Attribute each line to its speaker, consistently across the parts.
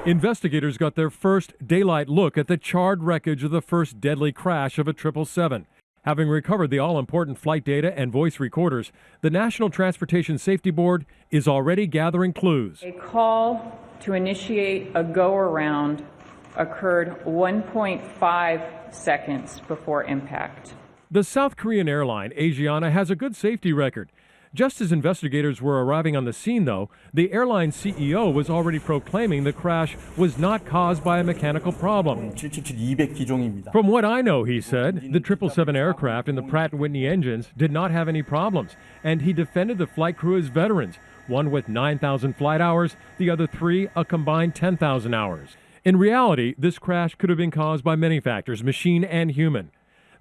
Speaker 1: Investigators got their first daylight look at the charred wreckage of the first deadly crash of a 777. Having recovered the all-important flight data and voice recorders, the National Transportation Safety Board is already gathering clues.
Speaker 2: A call to initiate a go-around occurred 1.5 seconds before impact.
Speaker 1: The South Korean airline, Asiana, has a good safety record. Just as investigators were arriving on the scene, though, the airline CEO was already proclaiming the crash was not caused by a mechanical problem. From what I know, he said, the 777 aircraft and the Pratt & Whitney engines did not have any problems, and he defended the flight crew as veterans, one with 9,000 flight hours, the other three a combined 10,000 hours. In reality, this crash could have been caused by many factors, machine and human.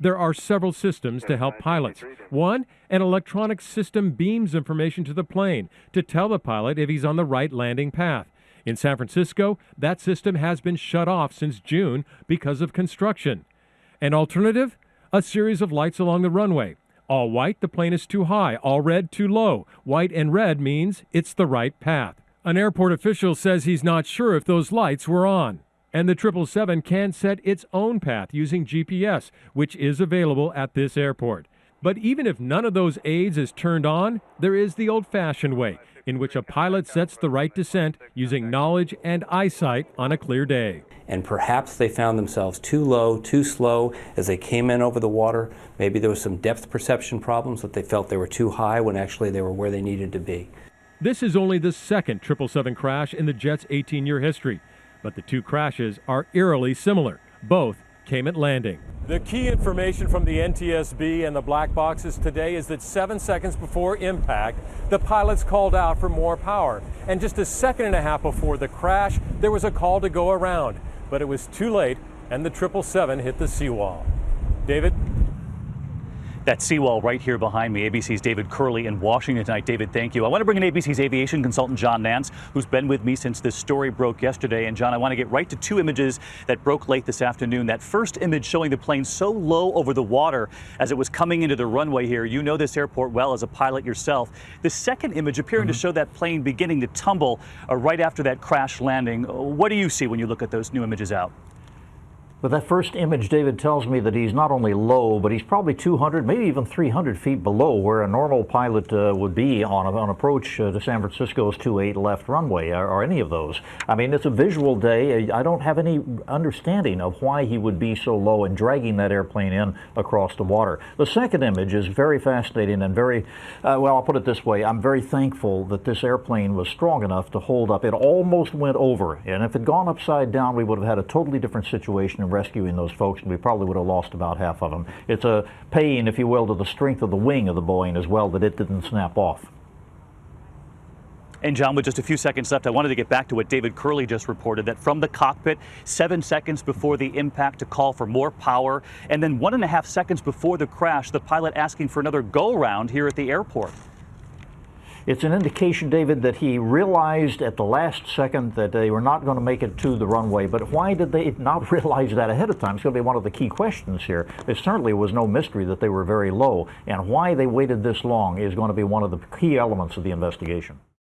Speaker 1: There are several systems to help pilots. One, an electronic system beams information to the plane to tell the pilot if he's on the right landing path. In San Francisco, that system has been shut off since June because of construction. An alternative? A series of lights along the runway. All white, the plane is too high. All red, too low. White and red means it's the right path. An airport official says he's not sure if those lights were on. And the 777 can set its own path using GPS, which is available at this airport. But even if none of those aids is turned on, there is the old-fashioned way, in which a pilot sets the right descent using knowledge and eyesight on a clear day.
Speaker 3: And perhaps they found themselves too low, too slow as they came in over the water. Maybe there was some depth perception problems that they felt they were too high when actually they were where they needed to be.
Speaker 1: This is only the second 777 crash in the jet's 18-year history. But the two crashes are eerily similar. Both came at landing. The key information from the NTSB and the black boxes today is that 7 seconds before impact, the pilots called out for more power. And just a second and a half before the crash, there was a call to go around. But it was too late, and the 777 hit the seawall. David?
Speaker 4: That seawall right here behind me. ABC's David Curley in Washington tonight. David, thank you. I want to bring in ABC's aviation consultant, John Nance, who's been with me since this story broke yesterday. And John, I want to get right to two images that broke late this afternoon. That first image showing the plane so low over the water as it was coming into the runway here. You know this airport well as a pilot yourself. The second image appearing to show that plane beginning to tumble right after that crash landing. What do you see when you look at those new images out?
Speaker 5: But that first image, David, tells me that he's not only low, but he's probably 200, maybe even 300 feet below where a normal pilot would be on approach to San Francisco's 28 left runway, or any of those. I mean, it's a visual day. I don't have any understanding of why he would be so low and dragging that airplane in across the water. The second image is very fascinating and very, well, I'll put it this way. I'm very thankful that this airplane was strong enough to hold up. It almost went over, and if it had gone upside down, we would have had a totally different situation in rescuing those folks, and we probably would have lost about half of them. It's a paying, if you will, to the strength of the wing of the Boeing as well, that it didn't snap off.
Speaker 4: And John, with just a few seconds left, I wanted to get back to what David Curley just reported, that from the cockpit, 7 seconds before the impact, to call for more power, and then 1.5 seconds before the crash, the pilot asking for another go-round here at the airport.
Speaker 5: It's an indication, David, that he realized at the last second that they were not going to make it to the runway. But why did they not realize that ahead of time? It's going to be one of the key questions here. It certainly was no mystery that they were very low. And why they waited this long is going to be one of the key elements of the investigation.